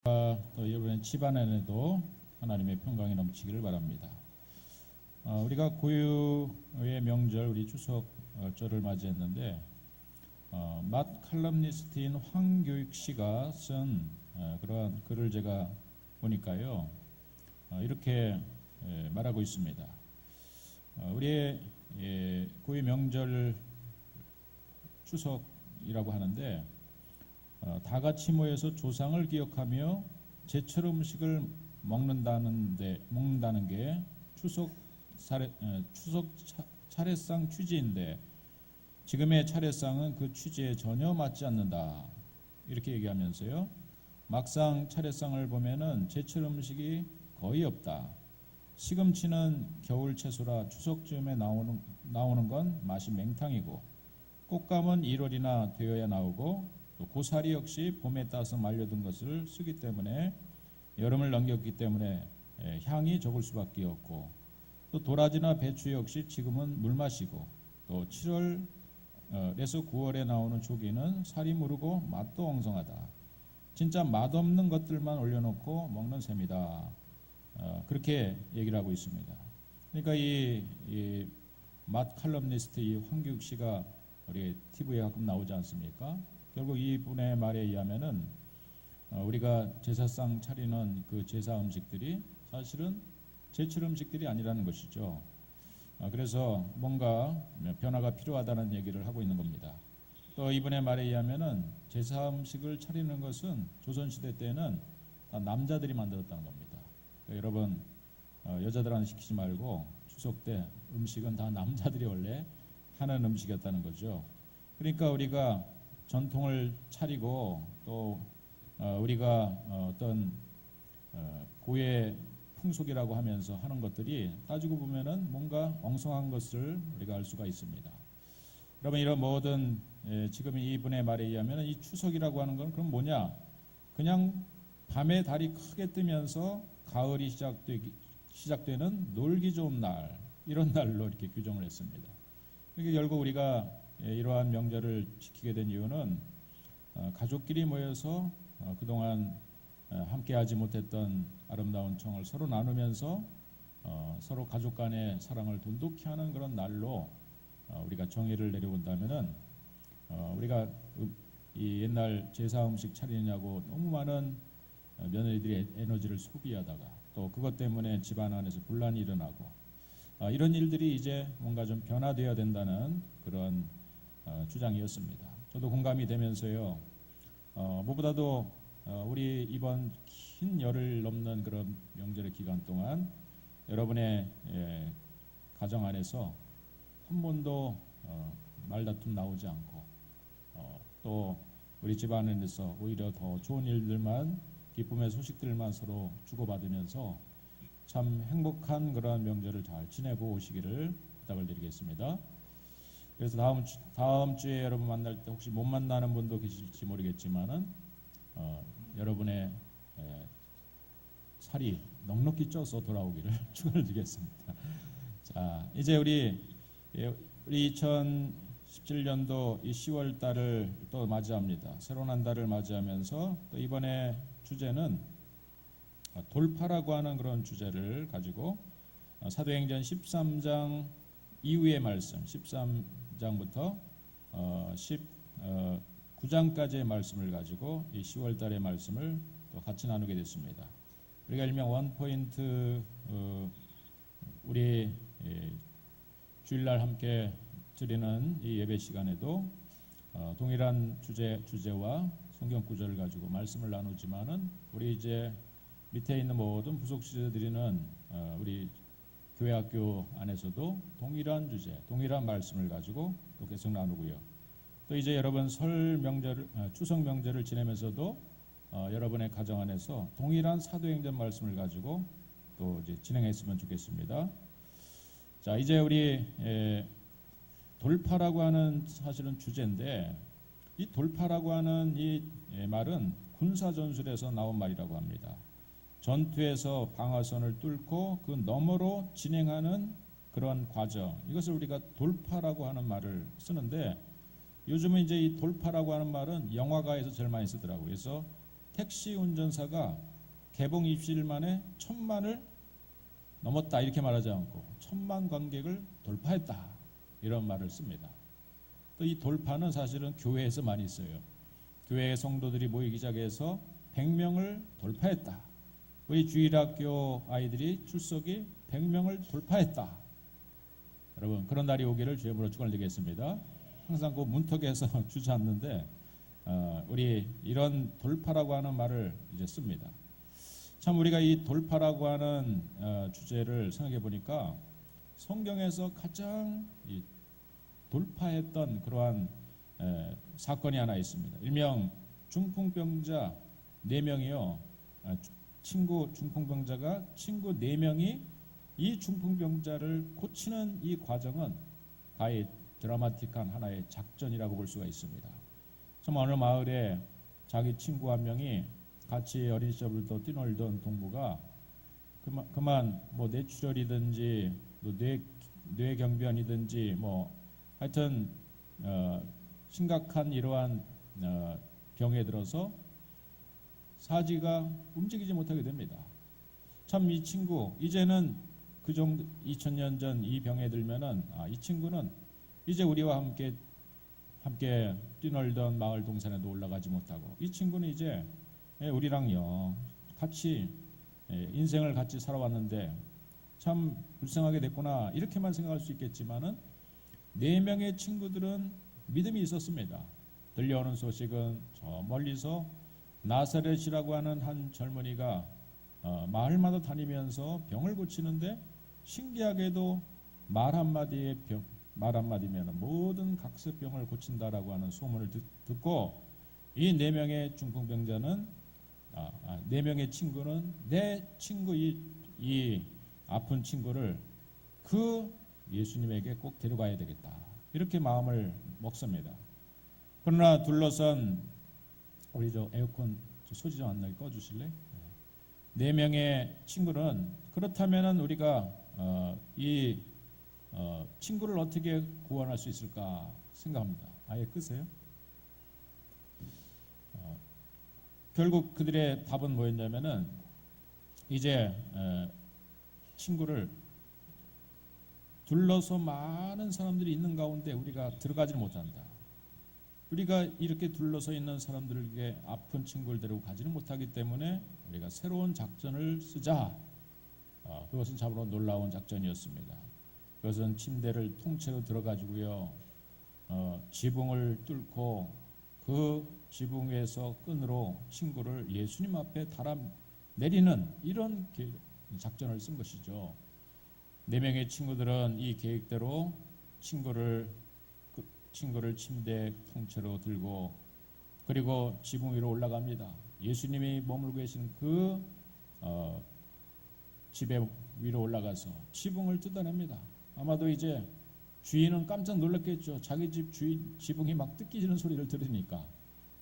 또 여러분의 집안 안에도 하나님의 평강이 넘치기를 바랍니다. 우리가 고유의 명절 우리 추석절을 맞이했는데 맛 칼럼니스트인 황교익 씨가 쓴 그러한 글을 제가 보니까요 이렇게 말하고 있습니다. 우리의 고유 명절 추석이라고 하는데 다 같이 모여서 조상을 기억하며 제철 음식을 먹는다는 게 추석 차례상 취지인데 지금의 차례상은 그 취지에 전혀 맞지 않는다. 이렇게 얘기하면서요. 막상 차례상을 보면은 제철 음식이 거의 없다. 시금치는 겨울 채소라 추석쯤에 나오는 건 맛이 맹탕이고 꽃감은 1월이나 되어야 나오고 또 고사리 역시 봄에 따서 말려둔 것을 쓰기 때문에 여름을 넘겼기 때문에 향이 적을 수밖에 없고 또 도라지나 배추 역시 지금은 물맛이고 또 7월에서 9월에 나오는 조기는 살이 무르고 맛도 엉성하다. 진짜 맛없는 것들만 올려놓고 먹는 셈이다. 그렇게 얘기를 하고 있습니다. 그러니까 이 맛 칼럼니스트 이 황교익 씨가 우리 TV에 가끔 나오지 않습니까? 결국 이분의 말에 의하면은 우리가 제사상 차리는 그 제사 음식들이 사실은 제철 음식들이 아니라는 것이죠. 그래서 뭔가 변화가 필요하다는 얘기를 하고 있는 겁니다. 또 이분의 말에 의하면은 제사 음식을 차리는 것은 조선시대 때는 다 남자들이 만들었다는 겁니다. 그러니까 여러분 여자들한테 시키지 말고 추석 때 음식은 다 남자들이 원래 하는 음식이었다는 거죠. 그러니까 우리가 전통을 차리고 또 우리가 어떤 고유의 풍속이라고 하면서 하는 것들이 따지고 보면은 뭔가 엉성한 것을 우리가 알 수가 있습니다. 여러분 이런 모든 지금 이분의 말에 의하면 이 추석이라고 하는 건 그럼 뭐냐? 그냥 밤에 달이 크게 뜨면서 가을이 시작되는 놀기 좋은 날 이런 날로 이렇게 규정을 했습니다. 그러니까 결국 우리가 이러한 명절을 지키게 된 이유는 가족끼리 모여서 그동안 함께하지 못했던 아름다운 정을 서로 나누면서 서로 가족 간의 사랑을 돈독히 하는 그런 날로 우리가 정의를 내려본다면은 우리가 이 옛날 제사 음식 차리느냐고 너무 많은 며느리들이 에너지를 소비하다가 또 그것 때문에 집안 안에서 분란이 일어나고 이런 일들이 이제 뭔가 좀 변화되어야 된다는 그런 주장이었습니다. 저도 공감이 되면서요. 무엇보다도 우리 이번 긴 열흘 넘는 그런 명절의 기간 동안 여러분의 가정 안에서 한 번도 말다툼 나오지 않고 또 우리 집안 안에서 오히려 더 좋은 일들만 기쁨의 소식들만 서로 주고받으면서 참 행복한 그러한 명절을 잘 지내고 오시기를 부탁을 드리겠습니다. 그래서 다음 주에 여러분 만날 때 혹시 못 만나는 분도 계실지 모르겠지만은 여러분의 살이 넉넉히 쪄서 돌아오기를 축원을 드리겠습니다. 자, 이제 우리 2017년도 이 10월 달을 또 맞이합니다. 새로운 한 달을 맞이하면서 또 이번에 주제는 돌파라고 하는 그런 주제를 가지고 사도행전 13장 이후의 말씀 13장부터 19장까지의 말씀을 가지고 이 10월 달의 말씀을 또 같이 나누게 됐습니다. 우리가 일명 원포인트 우리 주일날 함께 드리는 이 예배 시간에도 동일한 주제와 성경 구절을 가지고 말씀을 나누지만은 우리 이제 밑에 있는 모든 부속 지체들이는 우리 교회 학교 안에서도 동일한 주제, 동일한 말씀을 가지고 또 계속 나누고요. 또 이제 여러분 추석 명절을 지내면서도 여러분의 가정 안에서 동일한 사도행전 말씀을 가지고 또 이제 진행했으면 좋겠습니다. 자, 이제 우리 돌파라고 하는 사실은 주제인데 이 돌파라고 하는 이 말은 군사 전술에서 나온 말이라고 합니다. 전투에서 방어선을 뚫고 그 너머로 진행하는 그런 과정, 이것을 우리가 돌파라고 하는 말을 쓰는데 요즘은 이제 이 돌파라고 하는 말은 영화가에서 제일 많이 쓰더라고요. 그래서 택시 운전사가 개봉 입시일 만에 1,000만을 넘었다 이렇게 말하지 않고 1,000만 관객을 돌파했다 이런 말을 씁니다. 또 이 돌파는 사실은 교회에서 많이 써요. 교회의 성도들이 모이기 시작해서 100명을 돌파했다. 우리 주일학교 아이들이 출석이 100명을 돌파했다. 여러분 그런 날이 오기를 주의 이름으로 축원드리겠습니다. 항상 그 문턱에서 주저앉는데 우리 이런 돌파라고 하는 말을 이제 씁니다. 참 우리가 이 돌파라고 하는 주제를 생각해 보니까 성경에서 가장 돌파했던 그러한 사건이 하나 있습니다. 일명 중풍병자 4명이요. 중풍병자가 친구 4명이 이 중풍병자를 고치는 이 과정은 가히 드라마틱한 하나의 작전이라고 볼 수가 있습니다. 참 어느 마을에 자기 친구 한 명이 같이 어린 시절부터 뛰놀던 동무가 그만 뭐 뇌출혈이든지 뇌경변이든지 뭐 하여튼 심각한 이러한 병에 들어서 사지가 움직이지 못하게 됩니다. 참 이 친구 이제는 그 정도 2000년 전 이 병에 들면은 이 친구는 이제 우리와 함께 뛰놀던 마을 동산에도 올라가지 못하고 이 친구는 이제 우리랑요 같이 인생을 같이 살아왔는데 참 불쌍하게 됐구나 이렇게만 생각할 수 있겠지만은 4명의 친구들은 믿음이 있었습니다. 들려오는 소식은 저 멀리서 나사렛이라고 하는 한 젊은이가 마을마다 다니면서 병을 고치는데 신기하게도 말 한마디면 모든 각색병을 고친다라고 하는 소문을 듣고 이 4명의 중풍병자는 4명의 친구는 내 친구 이 아픈 친구를 그 예수님에게 꼭 데려가야 되겠다 이렇게 마음을 먹습니다. 그러나 둘러선 우리 저 에어컨 소지 좀 안 나게 꺼주실래? 4명의 친구는 그렇다면은 우리가 이 친구를 어떻게 구원할 수 있을까 생각합니다. 아예 끄세요. 결국 그들의 답은 뭐였냐면은 이제 친구를 둘러서 많은 사람들이 있는 가운데 우리가 들어가지 못한다. 우리가 이렇게 둘러서 있는 사람들에게 아픈 친구를 데리고 가지는 못하기 때문에 우리가 새로운 작전을 쓰자. 그것은 참으로 놀라운 작전이었습니다. 그것은 침대를 통째로 들어가지고요. 지붕을 뚫고 그 지붕 위에서 끈으로 친구를 예수님 앞에 달아 내리는 이런 작전을 쓴 것이죠. 4명의 친구들은 이 계획대로 친구를 침대 통째로 들고 그리고 지붕 위로 올라갑니다. 예수님이 머물고 계신 그 집에 위로 올라가서 지붕을 뜯어냅니다. 아마도 이제 주인은 깜짝 놀랐겠죠. 자기 집 주인 지붕이 막 뜯기지는 소리를 들으니까.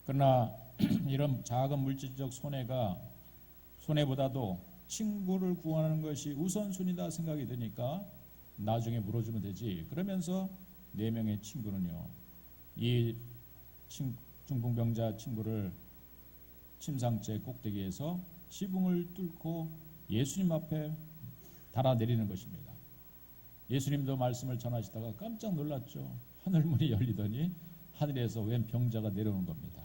그러나 이런 작은 물질적 손해보다도 친구를 구원하는 것이 우선순위다 생각이 드니까 나중에 물어주면 되지. 그러면서 4명의 친구는요, 이 중풍병자 친구를 침상째 꼭대기에서 지붕을 뚫고 예수님 앞에 달아내리는 것입니다. 예수님도 말씀을 전하시다가 깜짝 놀랐죠. 하늘문이 열리더니 하늘에서 웬 병자가 내려오는 겁니다.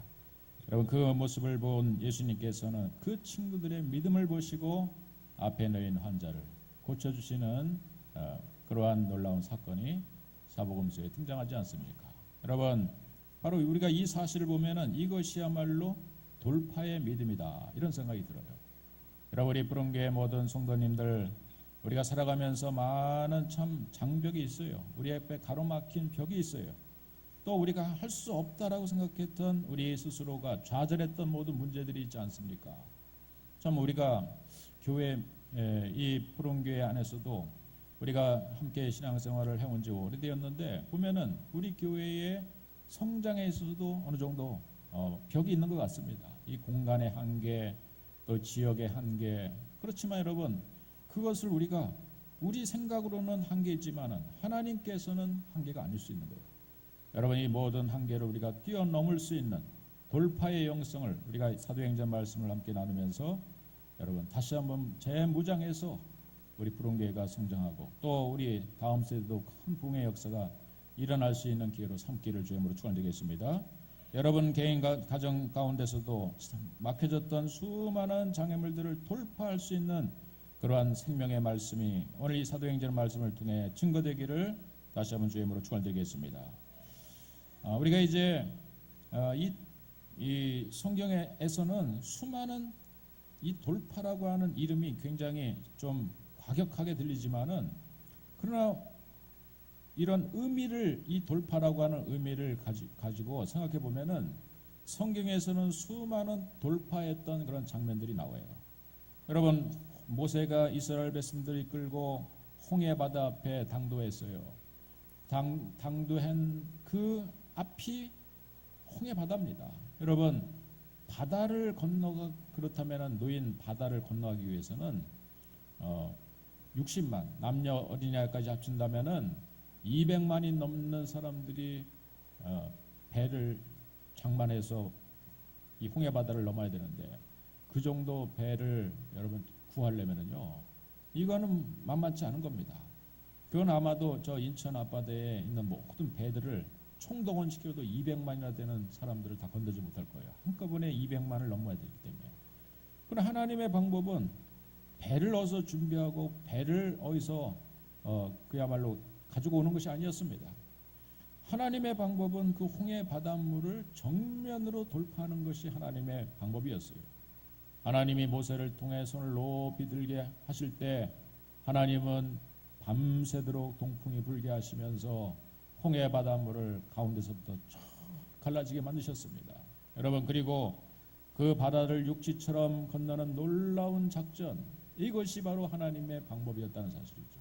여러분 그 모습을 본 예수님께서는 그 친구들의 믿음을 보시고 앞에 놓인 환자를 고쳐주시는 그러한 놀라운 사건이 사복음서에 등장하지 않습니까? 여러분 바로 우리가 이 사실을 보면은 이것이야말로 돌파의 믿음이다 이런 생각이 들어요. 여러분 우리 푸른교회 모든 성도님들 우리가 살아가면서 많은 참 장벽이 있어요. 우리 앞에 가로막힌 벽이 있어요. 또 우리가 할 수 없다라고 생각했던 우리 스스로가 좌절했던 모든 문제들이 있지 않습니까? 참 우리가 교회 이 푸른교회 안에서도 우리가 함께 신앙생활을 해온 지 오래되었는데 보면은 우리 교회의 성장에 있어서도 어느 정도 벽이 있는 것 같습니다. 이 공간의 한계 또 지역의 한계 그렇지만 여러분 그것을 우리가 우리 생각으로는 한계이지만은 하나님께서는 한계가 아닐 수 있는 거예요. 여러분 이 모든 한계를 우리가 뛰어넘을 수 있는 돌파의 영성을 우리가 사도행전 말씀을 함께 나누면서 여러분 다시 한번 재무장해서 우리 푸른교회가 성장하고 또 우리 다음 세대도 큰 부흥의 역사가 일어날 수 있는 기회로 삼기를 주님으로 축원드리겠습니다. 여러분 개인 가정 가운데서도 막혀졌던 수많은 장애물들을 돌파할 수 있는 그러한 생명의 말씀이 오늘 이 사도행전 말씀을 통해 증거되기를 다시 한번 주님으로 축원드리겠습니다. 우리가 이제 이 성경에서는 수많은 이 돌파라고 하는 이름이 굉장히 좀 과격하게 들리지만은 그러나 이런 의미를 이 돌파라고 하는 의미를 가지고 생각해 보면은 성경에서는 수많은 돌파했던 그런 장면들이 나와요. 여러분 모세가 이스라엘 백성들을 이끌고 홍해 바다 앞에 당도했어요. 당도한 그 앞이 홍해 바다입니다. 여러분 바다를 건너가 그렇다면 노인 바다를 건너가기 위해서는 60만 남녀 어린이까지 합친다면은 200만이 넘는 사람들이 배를 장만해서 이 홍해 바다를 넘어야 되는데 그 정도 배를 여러분 구하려면은요 이거는 만만치 않은 겁니다. 그건 아마도 저 인천 앞바다에 있는 모든 배들을 총동원시켜도 200만이나 되는 사람들을 다 건너지 못할 거예요. 한꺼번에 200만을 넘어야 되기 때문에. 그러나 하나님의 방법은 배를 어서 준비하고 배를 어디서 그야말로 가지고 오는 것이 아니었습니다. 하나님의 방법은 그 홍해 바닷물을 정면으로 돌파하는 것이 하나님의 방법이었어요. 하나님이 모세를 통해 손을 높이 들게 하실 때 하나님은 밤새도록 동풍이 불게 하시면서 홍해 바닷물을 가운데서부터 쫙 갈라지게 만드셨습니다. 여러분 그리고 그 바다를 육지처럼 건너는 놀라운 작전, 이것이 바로 하나님의 방법이었다는 사실이죠.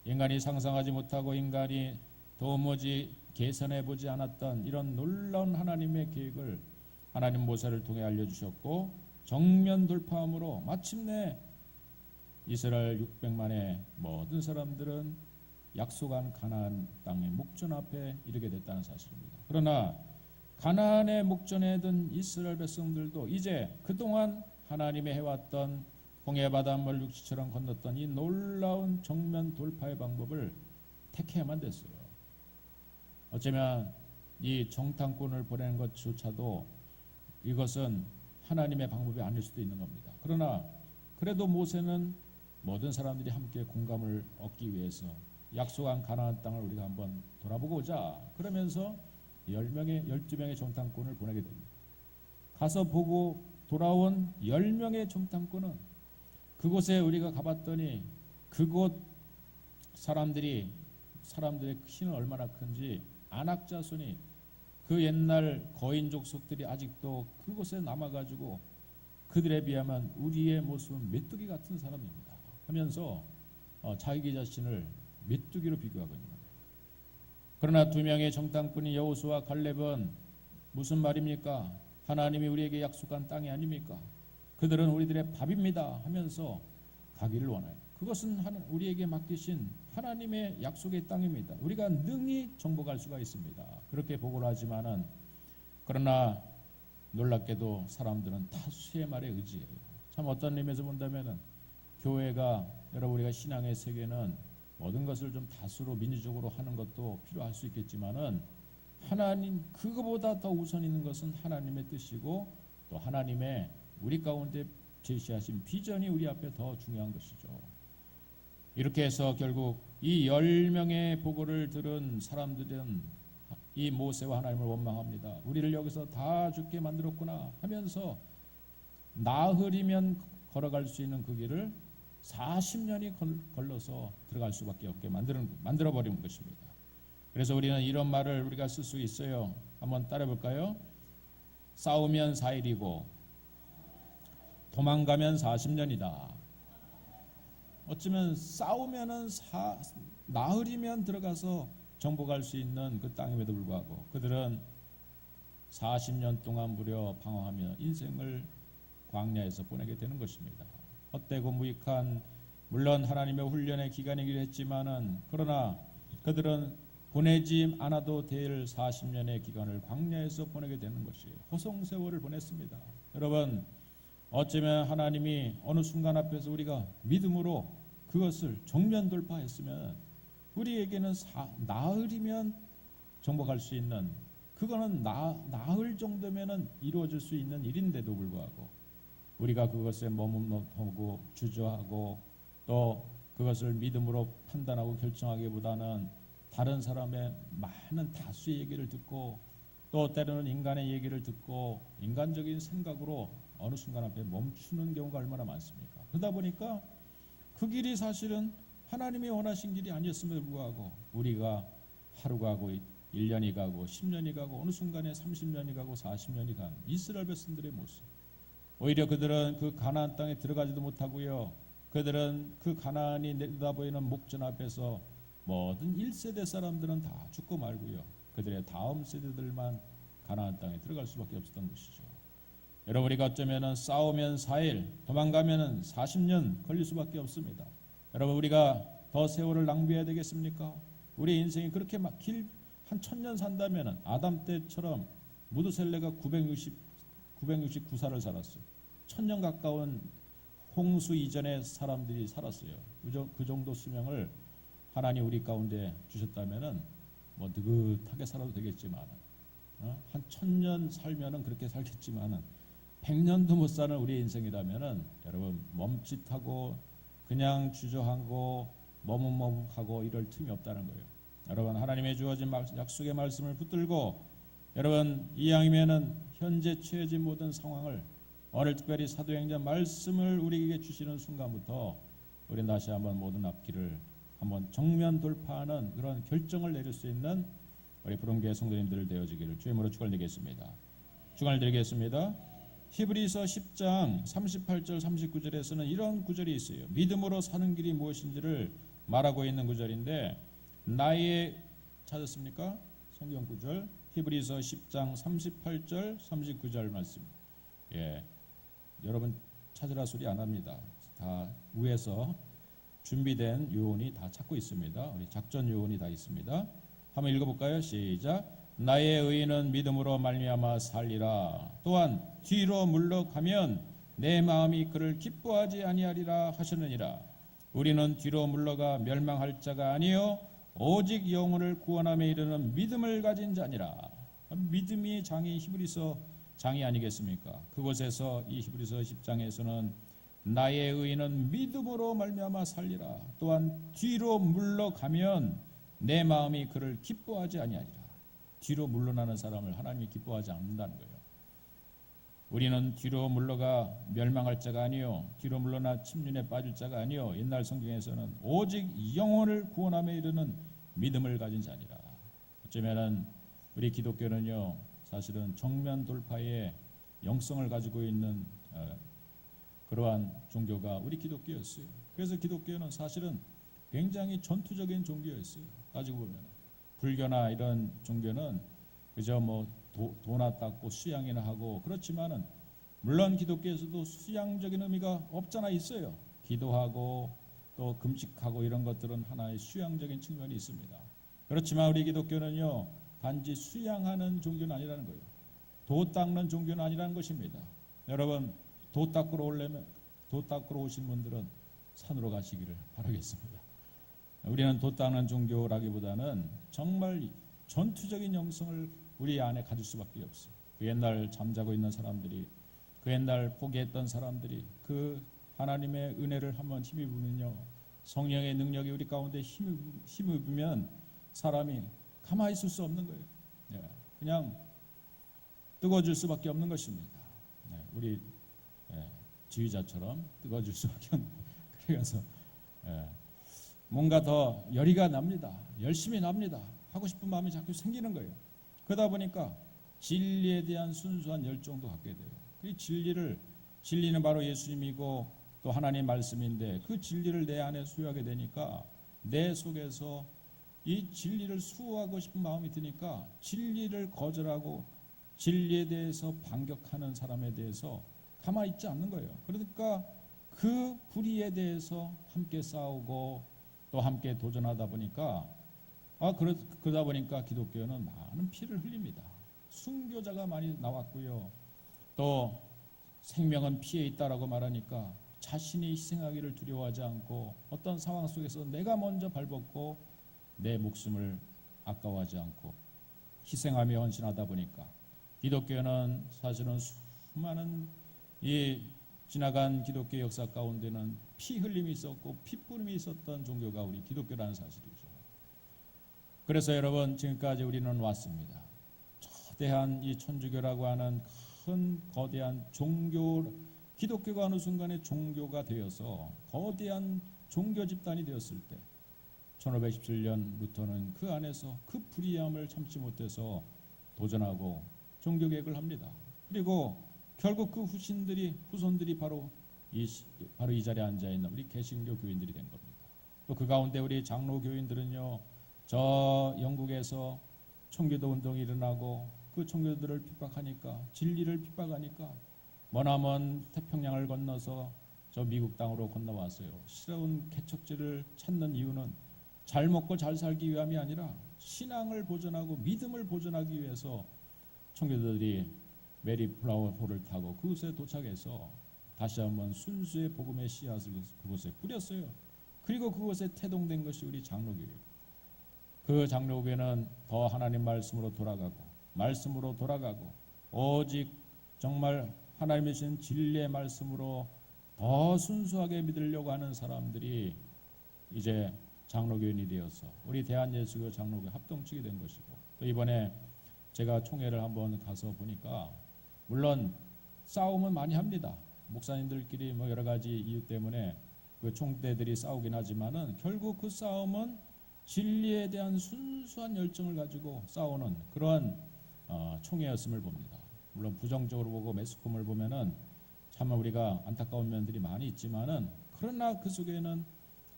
인간이 상상하지 못하고 인간이 도무지 계산해 보지 않았던 이런 놀라운 하나님의 계획을 하나님 모세를 통해 알려주셨고 정면 돌파함으로 마침내 이스라엘 600만의 모든 사람들은 약속한 가나안 땅의 목전 앞에 이르게 됐다는 사실입니다. 그러나 가나안의 목전에 든 이스라엘 백성들도 이제 그동안 하나님이 해왔던 홍해 바닷물 육지처럼 건넜던 이 놀라운 정면 돌파의 방법을 택해야만 됐어요. 어쩌면 이 정탐꾼을 보내는 것조차도 이것은 하나님의 방법이 아닐 수도 있는 겁니다. 그러나 그래도 모세는 모든 사람들이 함께 공감을 얻기 위해서 약속한 가나안 땅을 우리가 한번 돌아보고 오자 그러면서 12명의 정탐꾼을 보내게 됩니다. 가서 보고 돌아온 10명의 정탐꾼은 그곳에 우리가 가봤더니 그곳 사람들의 키는 얼마나 큰지 아낙 자손이 그 옛날 거인 족속들이 아직도 그곳에 남아가지고 그들에 비하면 우리의 모습은 메뚜기 같은 사람입니다 하면서 자기 자신을 메뚜기로 비교하고 있는 겁니다. 그러나 2명의 정탐꾼이 여호수아 칼렙은 무슨 말입니까? 하나님이 우리에게 약속한 땅이 아닙니까? 그들은 우리들의 밥입니다 하면서 가기를 원해요. 그것은 우리에게 맡기신 하나님의 약속의 땅입니다. 우리가 능히 정복할 수가 있습니다. 그렇게 보고를 하지만은 그러나 놀랍게도 사람들은 다수의 말에 의지해요. 참 어떤 의미에서 본다면은 교회가 여러분 우리가 신앙의 세계는 모든 것을 좀 다수로 민주적으로 하는 것도 필요할 수 있겠지만은 하나님 그거보다 더 우선 있는 것은 하나님의 뜻이고 또 하나님의 우리 가운데 제시하신 비전이 우리 앞에 더 중요한 것이죠. 이렇게 해서 결국 이 10명의 보고를 들은 사람들은 이 모세와 하나님을 원망합니다. 우리를 여기서 다 죽게 만들었구나 하면서 나흘이면 걸어갈 수 있는 그 길을 40년이 걸러서 들어갈 수밖에 없게 만들어버린 것입니다. 그래서 우리는 이런 말을 우리가 쓸 수 있어요. 한번 따라 볼까요? 싸우면 4일이고 도망가면 40년이다. 어쩌면 싸우면은 나흘이면 들어가서 정복할 수 있는 그 땅임에도 불구하고 그들은 40년 동안 무려 방황하며 인생을 광야에서 보내게 되는 것입니다. 헛되고 무익한 물론 하나님의 훈련의 기간이기도 했지만은 그러나 그들은 보내지 않아도 될 40년의 기간을 광야에서 보내게 되는 것이에요. 호송세월을 보냈습니다. 여러분, 어쩌면 하나님이 어느 순간 앞에서 우리가 믿음으로 그것을 정면 돌파했으면 우리에게는 나흘이면 정복할 수 있는, 그거는 나흘 정도면은 이루어질 수 있는 일인데도 불구하고 우리가 그것에 머뭇하고 주저하고 또 그것을 믿음으로 판단하고 결정하기보다는 다른 사람의 많은 다수의 얘기를 듣고 또 때로는 인간의 얘기를 듣고 인간적인 생각으로 어느 순간 앞에 멈추는 경우가 얼마나 많습니까? 그러다 보니까 그 길이 사실은 하나님이 원하신 길이 아니었음에도 불구하고 우리가 하루가 가고 1년이 가고 10년이 가고 어느 순간에 30년이 가고 40년이 간 이스라엘 백성들의 모습, 오히려 그들은 그 가나안 땅에 들어가지도 못하고요, 그들은 그 가나안이 내다보이는 목전 앞에서 모든 1세대 사람들은 다 죽고 말고요, 그들의 다음 세대들만 가나안 땅에 들어갈 수밖에 없었던 것이죠. 여러분, 우리가 어쩌면 싸우면 4일, 도망가면 40년 걸릴 수밖에 없습니다. 여러분, 우리가 더 세월을 낭비해야 되겠습니까? 우리 인생이 그렇게 막 한 1000년 산다면 아담 때처럼 무드셀레가 969살을 살았어요. 1000년 가까운 홍수 이전의 사람들이 살았어요. 그 정도 수명을 하나님 우리 가운데 주셨다면은 뭐 느긋하게 살아도 되겠지만, 한 1000년 살면은 그렇게 살겠지만은 100년도 못 사는 우리 인생이라면은 여러분 멈칫하고 그냥 주저하고 머뭇머뭇하고 이럴 틈이 없다는 거예요. 여러분, 하나님의 주어진 약속의 말씀을 붙들고 여러분 이왕이면은 현재 처해진 모든 상황을 오늘 특별히 사도행전 말씀을 우리에게 주시는 순간부터 우리는 다시 한번 모든 앞길을 한번 정면 돌파하는 그런 결정을 내릴 수 있는 우리 부름교회 성도님들 되어지기를 주의 이름으로 축원드리겠습니다. 축원드리겠습니다. 히브리서 10장 38절 39절에서는 이런 구절이 있어요. 믿음으로 사는 길이 무엇인지를 말하고 있는 구절인데, 나의 찾았습니까? 성경 구절 히브리서 10장 38절 39절 말씀. 여러분 찾으라 소리 안 합니다. 다 위에서 준비된 요원이 다 찾고 있습니다. 우리 작전 요원이 다 있습니다. 한번 읽어볼까요? 시작. 나의 의인은 믿음으로 말미암아 살리라. 또한 뒤로 물러가면 내 마음이 그를 기뻐하지 아니하리라 하셨느니라. 우리는 뒤로 물러가 멸망할 자가 아니요 오직 영혼을 구원함에 이르는 믿음을 가진 자니라. 믿음이 장이 히브리서 장이 아니겠습니까? 그곳에서 이 히브리서 10장에서는 나의 의인은 믿음으로 말미암아 살리라. 또한 뒤로 물러가면 내 마음이 그를 기뻐하지 아니하리라. 뒤로 물러나는 사람을 하나님이 기뻐하지 않는다는 거예요. 우리는 뒤로 물러가 멸망할 자가 아니요 뒤로 물러나 침륜에 빠질 자가 아니요 옛날 성경에서는 오직 영혼을 구원함에 이르는 믿음을 가진 자니라. 어쩌면은 우리 기독교는요 사실은 정면 돌파의 영성을 가지고 있는 그러한 종교가 우리 기독교였어요. 그래서 기독교는 사실은 굉장히 전투적인 종교였어요. 따지고 보면 불교나 이런 종교는 그저 뭐 도나 닦고 수양이나 하고 그렇지만은 물론 기독교에서도 수양적인 의미가 없잖아 있어요. 기도하고 또 금식하고 이런 것들은 하나의 수양적인 측면이 있습니다. 그렇지만 우리 기독교는요 단지 수양하는 종교는 아니라는 거예요. 도 닦는 종교는 아니라는 것입니다. 여러분 도 닦으러 오신 분들은 산으로 가시기를 바라겠습니다. 우리는 도 닦는 종교라기보다는 정말 전투적인 영성을 우리 안에 가질 수밖에 없어요. 그 옛날 잠자고 있는 사람들이, 그 옛날 포기했던 사람들이 그 하나님의 은혜를 한번 힘입으면요 성령의 능력이 우리 가운데 힘입으면 사람이 가만히 있을 수 없는 거예요. 그냥 뜨거워질 수밖에 없는 것입니다. 우리 지휘자처럼 뜨거워질 수밖에 없는 거예요. 그래서 뭔가 더 열의가 납니다. 열심히 납니다. 하고 싶은 마음이 자꾸 생기는 거예요. 그러다 보니까 진리에 대한 순수한 열정도 갖게 돼요. 그 진리는 바로 예수님이고 또 하나님의 말씀인데 그 진리를 내 안에 수용하게 되니까 내 속에서 이 진리를 수호하고 싶은 마음이 드니까 진리를 거절하고 진리에 대해서 반격하는 사람에 대해서 가만히 있지 않는 거예요. 그러니까 그 불의에 대해서 함께 싸우고 또 함께 도전하다 보니까 그러다 보니까 기독교는 많은 피를 흘립니다. 순교자가 많이 나왔고요. 또 생명은 피에 있다라고 말하니까 자신이 희생하기를 두려워하지 않고 어떤 상황 속에서 내가 먼저 발벗고 내 목숨을 아까워하지 않고 희생하며 헌신하다 보니까 기독교는 사실은 수많은 이 지나간 기독교 역사 가운데는 피 흘림이 있었고 피뿌림이 있었던 종교가 우리 기독교라는 사실이죠. 그래서 여러분 지금까지 우리는 왔습니다. 거대한 이 천주교라고 하는 큰 거대한 종교, 기독교가 어느 순간에 종교가 되어서 거대한 종교 집단이 되었을 때 1517년 루터는 그 안에서 그 불의함을 참지 못해서 도전하고 종교 개혁을 합니다. 그리고 결국 그 후손들이 바로 이 자리에 앉아 있는 우리 개신교 교인들이 된 겁니다. 또 그 가운데 우리 장로 교인들은요, 저 영국에서 청교도 운동이 일어나고 그 청교도들을 핍박하니까, 진리를 핍박하니까 머나먼 태평양을 건너서 저 미국 땅으로 건너왔어요. 새로운 개척지를 찾는 이유는 잘 먹고 잘 살기 위함이 아니라 신앙을 보존하고 믿음을 보존하기 위해서 청교도들이 메리플라워홀을 타고 그곳에 도착해서 다시 한번 순수의 복음의 씨앗을 그곳에 뿌렸어요. 그리고 그곳에 태동된 것이 우리 장로교회예요. 그 장로교회는 더 하나님 말씀으로 돌아가고 오직 정말 하나님의 주신 진리의 말씀으로 더 순수하게 믿으려고 하는 사람들이 이제 장로교인이 되어서 우리 대한예수교 장로교회 합동측이 된 것이고, 또 이번에 제가 총회를 한번 가서 보니까 물론 싸움은 많이 합니다. 목사님들끼리 뭐 여러 가지 이유 때문에 그 총대들이 싸우긴 하지만은 결국 그 싸움은 진리에 대한 순수한 열정을 가지고 싸우는 그러한 총회였음을 봅니다. 물론 부정적으로 보고 매스컴을 보면은 참 우리가 안타까운 면들이 많이 있지만은, 그러나 그 속에는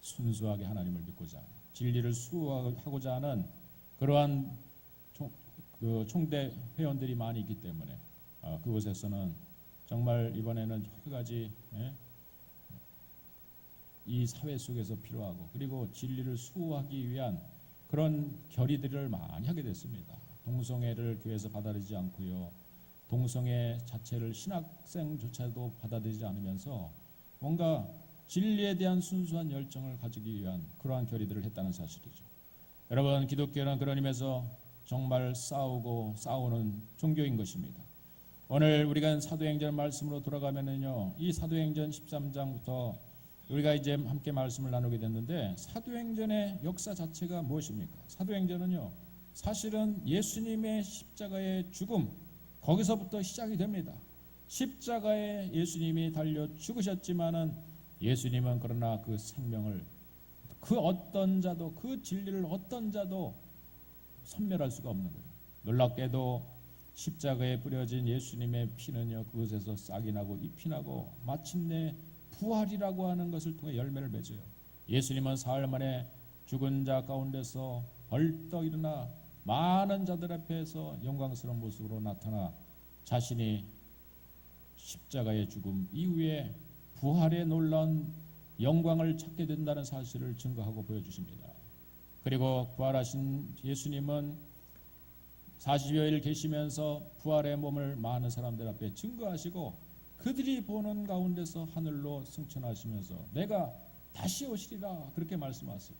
순수하게 하나님을 믿고자 하는, 진리를 수호하고자 하는 그러한 총대 회원들이 많이 있기 때문에 그곳에서는 정말 이번에는 여러 가지 이 사회 속에서 필요하고 그리고 진리를 수호하기 위한 그런 결의들을 많이 하게 됐습니다. 동성애를 교회에서 받아들이지 않고요, 동성애 자체를 신학생조차도 받아들이지 않으면서 뭔가 진리에 대한 순수한 열정을 가지기 위한 그러한 결의들을 했다는 사실이죠. 여러분, 기독교는 그런 의미에서 정말 싸우는 종교인 것입니다. 오늘 우리가 사도행전 말씀으로 돌아가면은요, 이 사도행전 13장부터 우리가 이제 함께 말씀을 나누게 됐는데, 사도행전의 역사 자체가 무엇입니까? 사도행전은요, 사실은 예수님의 십자가의 죽음, 거기서부터 시작이 됩니다. 십자가에 예수님이 달려 죽으셨지만은 예수님은 그러나 그 생명을 그 어떤 자도, 그 진리를 어떤 자도 선멸할 수가 없는 거예요. 놀랍게도 십자가에 뿌려진 예수님의 피는요, 그곳에서 싹이 나고 잎이 나고 마침내 부활이라고 하는 것을 통해 열매를 맺어요. 예수님은 사흘 만에 죽은 자 가운데서 벌떡 일어나 많은 자들 앞에서 영광스러운 모습으로 나타나 자신이 십자가의 죽음 이후에 부활의 놀라운 영광을 찾게 된다는 사실을 증거하고 보여주십니다. 그리고 부활하신 예수님은 40여일 계시면서 부활의 몸을 많은 사람들 앞에 증거하시고, 그들이 보는 가운데서 하늘로 승천하시면서 내가 다시 오시리라 그렇게 말씀하세요.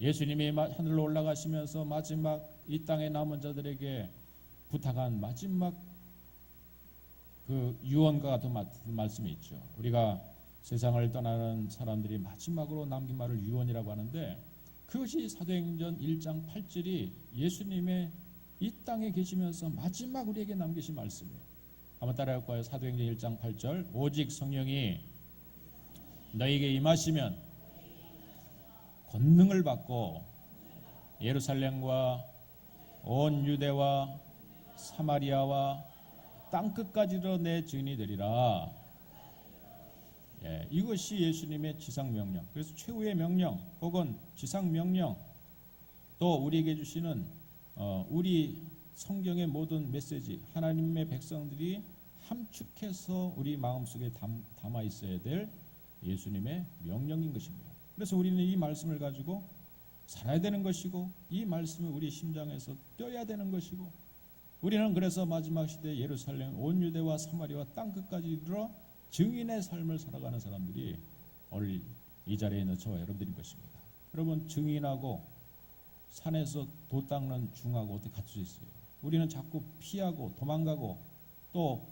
예수님이 하늘로 올라가시면서 마지막 이 땅에 남은 자들에게 부탁한 마지막 그 유언과 같은 말씀이 있죠. 우리가 세상을 떠나는 사람들이 마지막으로 남긴 말을 유언이라고 하는데, 그것이 사도행전 1장 8절이 예수님의 이 땅에 계시면서 마지막 우리에게 남기신 말씀이에요. 한번 따라해볼까요? 사도행전 1장 8절. 오직 성령이 너에게 임하시면 권능을 받고 예루살렘과 온 유대와 사마리아와 땅끝까지로 내 증인이 되리라. 이것이 예수님의 지상명령, 그래서 최후의 명령 혹은 지상명령, 또 우리에게 주시는 우리 성경의 모든 메시지, 하나님의 백성들이 함축해서 우리 마음속에 담아 있어야 될 예수님의 명령인 것입니다. 그래서 우리는 이 말씀을 가지고 살아야 되는 것이고 이 말씀이 우리 심장에서 뛰어야 되는 것이고 우리는 그래서 마지막 시대 예루살렘 온 유대와 사마리아와 땅끝까지 이르러 증인의 삶을 살아가는 사람들이 오늘 이 자리에 있는 저와 여러분들인 것입니다. 여러분 증인하고 산에서 도 닦는 중하고 어떻게 같을 수 있어요? 우리는 자꾸 피하고 도망가고 또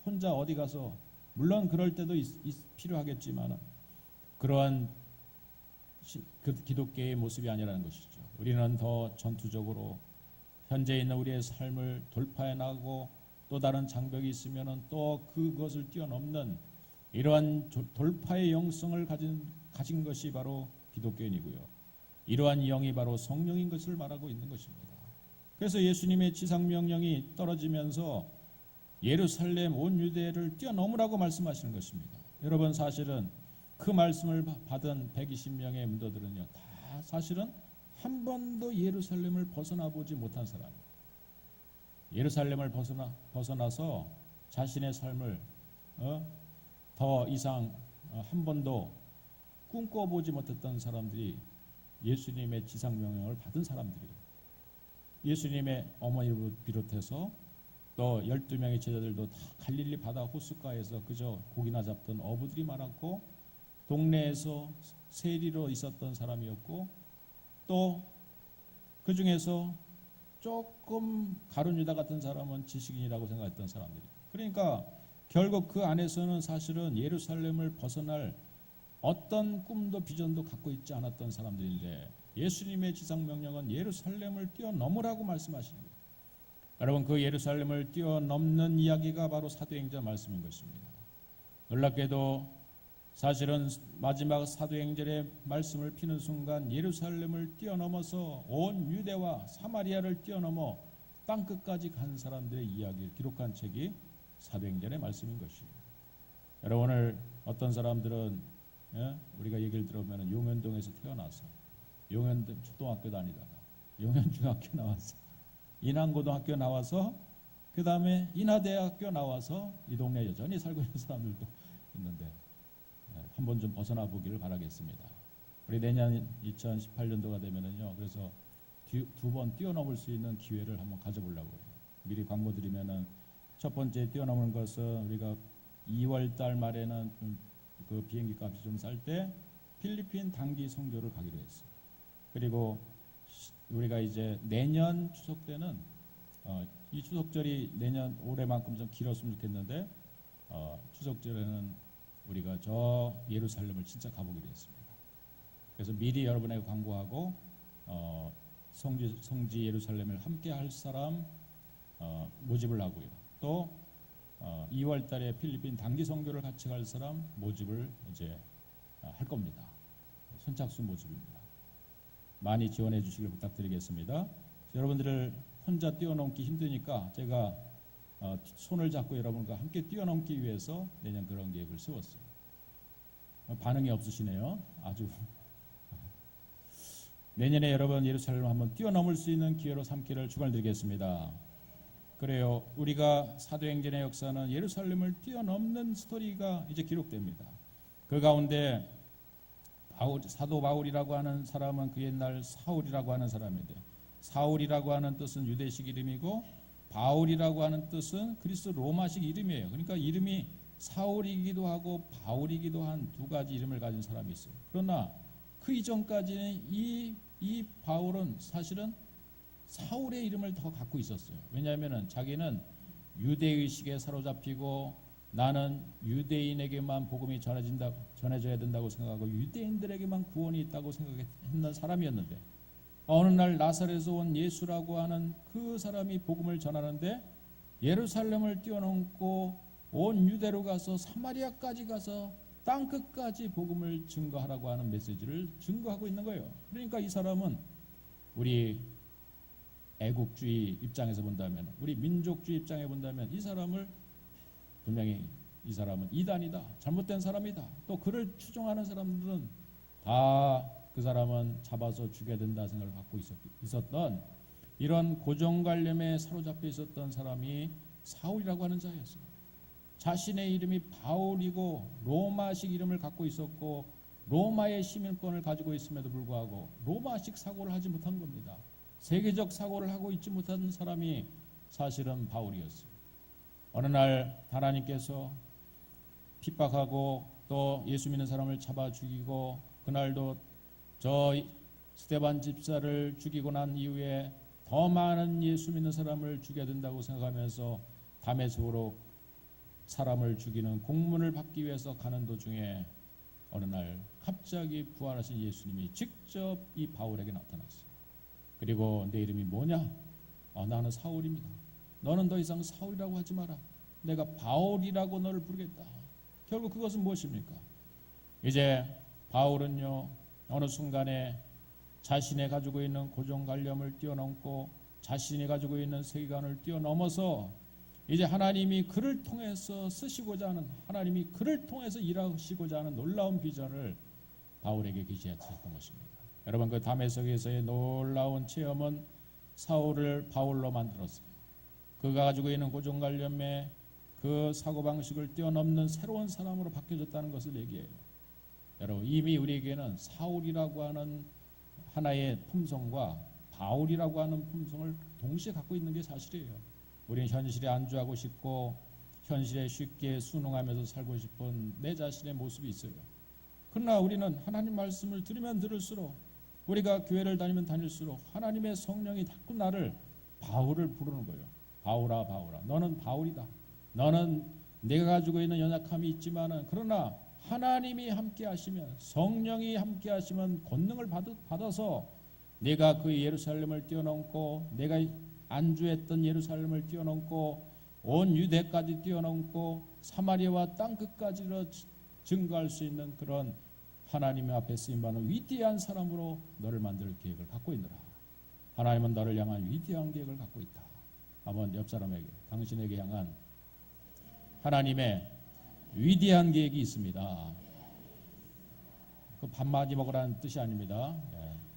혼자 어디 가서 물론 그럴 때도 필요하겠지만 그러한 그 기독교의 모습이 아니라는 것이죠. 우리는 더 전투적으로 현재 있는 우리의 삶을 돌파해 나가고 또 다른 장벽이 있으면 또 그것을 뛰어넘는 이러한 돌파의 영성을 가진 것이 바로 기독교인이고요. 이러한 영이 바로 성령인 것을 말하고 있는 것입니다. 그래서 예수님의 지상명령이 떨어지면서 예루살렘 온 유대를 뛰어넘으라고 말씀하시는 것입니다. 여러분 사실은 그 말씀을 받은 120명의 문도들은요, 다 사실은 한 번도 예루살렘을 벗어나 보지 못한 사람. 예루살렘을 벗어나서 자신의 삶을 더 이상 한 번도 꿈꿔보지 못했던 사람들이 예수님의 지상명령을 받은 사람들이에요. 예수님의 어머니를 비롯해서 또 12명의 제자들도 다 갈릴리 바다 호숫가에서 그저 고기나 잡던 어부들이 많았고 동네에서 세리로 있었던 사람이었고 또 그 중에서 조금 가룟 유다 같은 사람은 지식인이라고 생각했던 사람들이. 그러니까 결국 그 안에서는 사실은 예루살렘을 벗어날 어떤 꿈도 비전도 갖고 있지 않았던 사람들인데 예수님의 지상명령은 예루살렘을 뛰어넘으라고 말씀하시는 거예요. 여러분 그 예루살렘을 뛰어넘는 이야기가 바로 사도행전 말씀인 것입니다. 놀랍게도 사실은 마지막 사도행전의 말씀을 피는 순간 예루살렘을 뛰어넘어서 온 유대와 사마리아를 뛰어넘어 땅끝까지 간 사람들의 이야기를 기록한 책이 사도행전의 말씀인 것이에요. 여러분 오늘 어떤 사람들은 우리가 얘기를 들어보면 용현동에서 태어나서 용현 초등학교 다니다가 용현 중학교 나와서 인하고등학교 나와서 그 다음에 인하대학교 나와서 이 동네에 여전히 살고 있는 사람들도 있는데 한번 좀 벗어나 보기를 바라겠습니다. 우리 내년 2018년도가 되면은요. 그래서 두 번 뛰어넘을 수 있는 기회를 한번 가져보려고 해요. 미리 광고 드리면은 첫 번째 뛰어넘는 것은 우리가 2월 달 말에는 그 비행기 값이 좀 쌀 때 필리핀 단기 선교를 가기로 했어요. 그리고 우리가 이제 내년 추석 때는 이 추석절이 내년 올해만큼 좀 길었으면 좋겠는데 추석절에는 우리가 저 예루살렘을 진짜 가보기로 했습니다. 그래서 미리 여러분에게 광고하고 성지 예루살렘을 함께 할 사람 모집을 하고요. 또 2월 달에 필리핀 단기 선교를 같이 갈 사람 모집을 이제 할 겁니다. 선착순 모집입니다. 많이 지원해 주시길 부탁드리겠습니다. 여러분들을 혼자 뛰어넘기 힘드니까 제가 손을 잡고 여러분과 함께 뛰어넘기 위해서 내년 그런 계획을 세웠어요. 반응이 없으시네요. 아주 내년에 여러분 예루살렘을 한번 뛰어넘을 수 있는 기회로 삼기를 축원드리겠습니다. 그래요. 우리가 사도행전의 역사는 예루살렘을 뛰어넘는 스토리가 이제 기록됩니다. 그 가운데 사도 바울이라고 하는 사람은 그 옛날 사울이라고 하는 사람인데 사울이라고 하는 뜻은 유대식 이름이고 바울이라고 하는 뜻은 그리스 로마식 이름이에요. 그러니까 이름이 사울이기도 하고 바울이기도 한 두 가지 이름을 가진 사람이 있어요. 그러나 그 이전까지는 이 바울은 사실은 사울의 이름을 더 갖고 있었어요. 왜냐하면 자기는 유대의식에 사로잡히고 나는 유대인에게만 복음이 전해져야 된다고 생각하고 유대인들에게만 구원이 있다고 생각했는 사람이었는데 어느 날 나사렛에서 온 예수라고 하는 그 사람이 복음을 전하는데 예루살렘을 뛰어넘고 온 유대로 가서 사마리아까지 가서 땅끝까지 복음을 증거하라고 하는 메시지를 증거하고 있는 거예요. 그러니까 이 사람은 우리 애국주의 입장에서 본다면 우리 민족주의 입장에 본다면 이 사람을 분명히 이 사람은 이단이다. 잘못된 사람이다. 또 그를 추종하는 사람들은 다 그 사람은 잡아서 죽여야 된다 생각을 갖고 있었던 이런 고정관념에 사로잡혀 있었던 사람이 사울이라고 하는 자였어요. 자신의 이름이 바울이고 로마식 이름을 갖고 있었고 로마의 시민권을 가지고 있음에도 불구하고 로마식 사고를 하지 못한 겁니다. 세계적 사고를 하고 있지 못한 사람이 사실은 바울이었어요. 어느 날 하나님께서 핍박하고 또 예수 믿는 사람을 잡아 죽이고, 그날도 저 스데반 집사를 죽이고 난 이후에 더 많은 예수 믿는 사람을 죽여야 된다고 생각하면서 다메섹으로 사람을 죽이는 공문을 받기 위해서 가는 도중에 어느 날 갑자기 부활하신 예수님이 직접 이 바울에게 나타났어요. 그리고 내 이름이 뭐냐? 나는 사울입니다. 너는 더 이상 사울이라고 하지 마라. 내가 바울이라고 너를 부르겠다. 결국 그것은 무엇입니까? 이제 바울은요, 어느 순간에 자신이 가지고 있는 고정관념을 뛰어넘고 자신이 가지고 있는 세계관을 뛰어넘어서 이제 하나님이 그를 통해서 쓰시고자 하는, 하나님이 그를 통해서 일하시고자 하는 놀라운 비전을 바울에게 계시했던 것입니다. 여러분, 그 다메섹에서의 놀라운 체험은 사울을 바울로 만들었어요. 그가 가지고 있는 고정관념의 그 사고방식을 뛰어넘는 새로운 사람으로 바뀌어졌다는 것을 얘기해요. 여러분, 이미 우리에게는 사울이라고 하는 하나의 품성과 바울이라고 하는 품성을 동시에 갖고 있는 게 사실이에요. 우리는 현실에 안주하고 싶고 현실에 쉽게 순응하면서 살고 싶은 내 자신의 모습이 있어요. 그러나 우리는 하나님 말씀을 들으면 들을수록, 우리가 교회를 다니면 다닐수록 하나님의 성령이 자꾸 나를 바울을 부르는 거예요. 바울아, 바울아, 너는 바울이다. 너는 내가 가지고 있는 연약함이 있지만은, 그러나 하나님이 함께 하시면, 성령이 함께 하시면 권능을 받아서 내가 그 예루살렘을 뛰어넘고, 내가 안주했던 예루살렘을 뛰어넘고 온 유대까지 뛰어넘고 사마리아와 땅끝까지로 증거할 수 있는 그런 하나님의 앞에 쓰임받는 위대한 사람으로 너를 만들 계획을 갖고 있노라. 하나님은 너를 향한 위대한 계획을 갖고 있다. 한번 옆 사람에게, 당신에게 향한 하나님의 위대한 계획이 있습니다. 그 밥 많이 먹으라는 뜻이 아닙니다.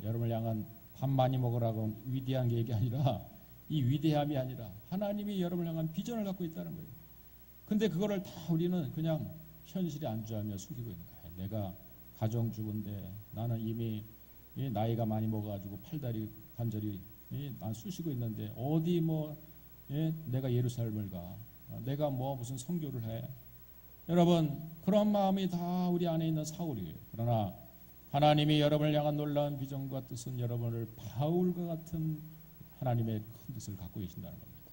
여러분을 향한 밥 많이 먹으라고 위대한 계획이 아니라, 이 위대함이 아니라 하나님이 여러분을 향한 비전을 갖고 있다는 거예요. 근데 그거를 다 우리는 그냥 현실에 안주하며 숨기고 있는 거예요. 내가 가정주부인데 나는 이미 나이가 많이 먹어가지고 팔다리 관절이 난 쑤시고 있는데 어디 내가 예루살렘을 가, 내가 무슨 선교를 해. 여러분, 그런 마음이 다 우리 안에 있는 사울이에요. 그러나 하나님이 여러분을 향한 놀라운 비전과 뜻은 여러분을 바울과 같은 하나님의 큰 뜻을 갖고 계신다는 겁니다.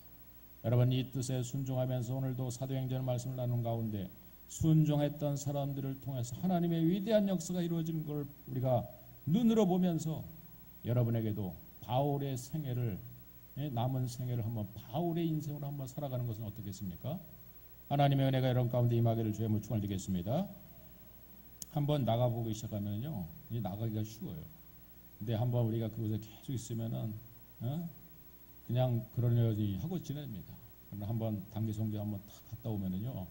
여러분, 이 뜻에 순종하면서 오늘도 사도행전 말씀을 나눈 가운데 순종했던 사람들을 통해서 하나님의 위대한 역사가 이루어지는 걸 우리가 눈으로 보면서 여러분에게도 바울의 생애를, 남은 생애를 한번 바울의 인생으로 한번 살아가는 것은 어떻겠습니까? 하나님의 은혜가 여러분 가운데 임하기를 주의 축원을 드리겠습니다. 한번 나가보기 시작하면요, 나가기가 쉬워요. 근데 한번 우리가 그곳에 계속 있으면은 그냥 그러려니 하고 지냅니다. 그러나 한번 단기 선교 한번 탁 갔다 오면은요,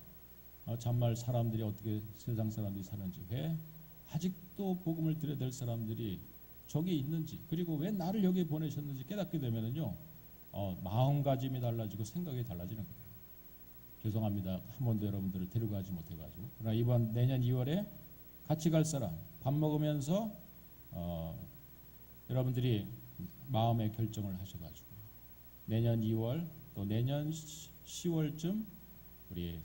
정말 사람들이 어떻게 세상 사람들이 사는지, 왜 아직도 복음을 드려야 될 사람들이 저기 있는지, 그리고 왜 나를 여기에 보내셨는지 깨닫게 되면은요, 마음가짐이 달라지고 생각이 달라지는 거예요. 죄송합니다. 한 번도 여러분들을 데려가지 못해가지고. 그러나 이번 내년 2월에 같이 갈 사람, 밥 먹으면서 여러분들이 마음의 결정을 하셔가지고 내년 2월 또 내년 10월쯤 우리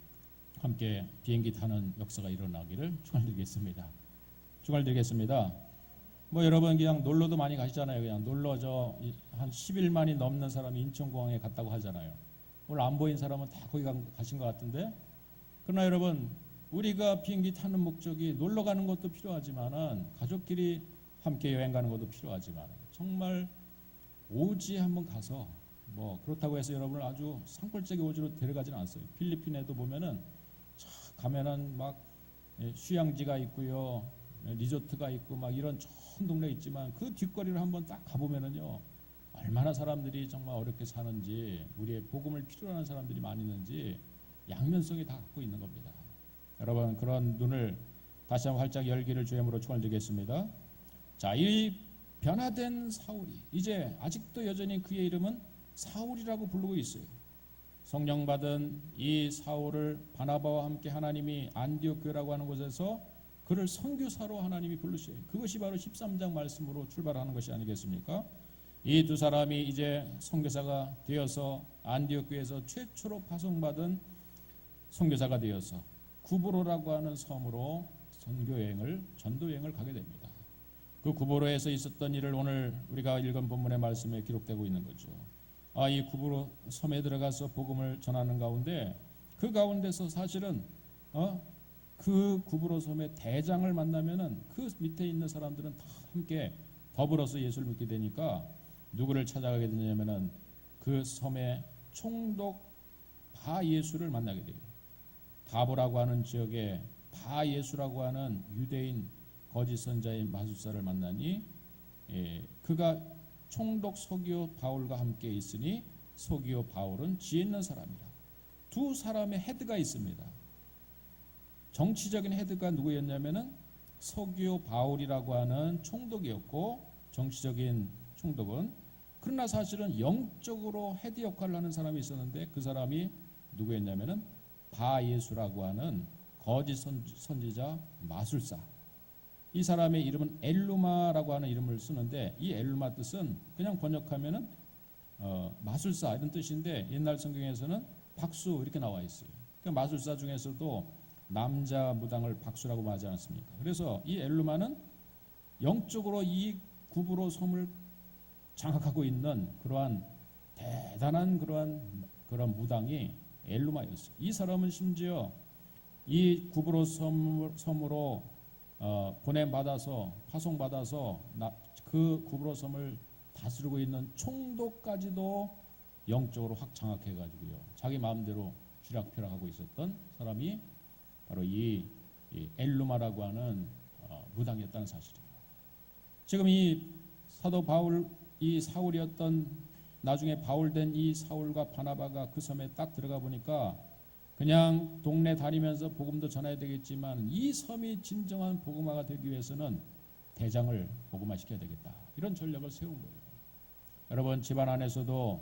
함께 비행기 타는 역사가 일어나기를 축원드리겠습니다. 축원드리겠습니다. 여러분 그냥 놀러도 많이 가시잖아요. 그냥 놀러 한 10일만이 넘는 사람이 인천공항에 갔다고 하잖아요. 오늘 안 보인 사람은 다 거기 가신 것 같은데, 그러나 여러분, 우리가 비행기 타는 목적이 놀러 가는 것도 필요하지만은 가족끼리 함께 여행 가는 것도 필요하지만, 정말 오지에 한번 가서, 그렇다고 해서 여러분을 아주 산골짜기 오지로 데려가지는 않았어요. 필리핀에도 보면은 가면은 막 휴양지가 있고요, 리조트가 있고 막 이런 좋은 동네 있지만 그 뒷거리를 한번 딱 가보면은요, 얼마나 사람들이 정말 어렵게 사는지, 우리의 복음을 필요로 하는 사람들이 많이 있는지 양면성이 다 갖고 있는 겁니다. 여러분, 그런 눈을 다시 한번 활짝 열기를 주의 이름으로 축원드리겠습니다. 자, 이 변화된 사울이 이제 아직도 여전히 그의 이름은 사울이라고 부르고 있어요. 성령 받은 이 사울을 바나바와 함께 하나님이 안디옥 교회라고 하는 곳에서 그를 선교사로 하나님이 부르셔요. 그것이 바로 13장 말씀으로 출발하는 것이 아니겠습니까? 이 두 사람이 이제 선교사가 되어서 안디옥 교회에서 최초로 파송받은 선교사가 되어서 구브로라고 하는 섬으로 전도 여행을 가게 됩니다. 그 구브로에서 있었던 일을 오늘 우리가 읽은 본문의 말씀에 기록되고 있는 거죠. 이 구브로 섬에 들어가서 복음을 전하는 가운데 그 가운데서 사실은 그 구브로 섬의 대장을 만나면은 그 밑에 있는 사람들은 다 함께 더불어서 예수를 믿게 되니까 누구를 찾아가게 되냐면은 그 섬의 총독 바 예수를 만나게 돼요. 바보라고 하는 지역에 바 예수라고 하는 유대인 거짓 선자인 마술사를 만나니 그가 총독 서기오 바울과 함께 있으니 서기오 바울은 지혜 있는 사람이라. 두 사람의 헤드가 있습니다. 정치적인 헤드가 누구였냐면은 서기오 바울이라고 하는 총독이었고, 정치적인 총독은, 그러나 사실은 영적으로 헤드 역할을 하는 사람이 있었는데 그 사람이 누구였냐면은 바 예수라고 하는 거짓 선지자 마술사. 이 사람의 이름은 엘루마라고 하는 이름을 쓰는데 이 엘루마 뜻은 그냥 번역하면은 마술사 이런 뜻인데 옛날 성경에서는 박수 이렇게 나와 있어요. 그 마술사 중에서도 남자 무당을 박수라고 말하지 않습니까? 그래서 이 엘루마는 영적으로 이 구브로 섬을 장악하고 있는 그러한 대단한 그런 무당이 엘루마였어요. 이 사람은 심지어 이 구브로 섬으로 보냄받아서 파송받아서 그 구브로 섬을 다스리고 있는 총독까지도 영적으로 확 장악해가지고요. 자기 마음대로 쥐락펴락하고 있었던 사람이 바로 이 엘루마라고 하는 무당이었다는 사실이에요. 지금 이 사도 바울, 이 사울이었던 나중에 바울 된 이 사울과 바나바가 그 섬에 딱 들어가 보니까 그냥 동네 다니면서 복음도 전해야 되겠지만 이 섬이 진정한 복음화가 되기 위해서는 대장을 복음화시켜야 되겠다. 이런 전략을 세운 거예요. 여러분 집안 안에서도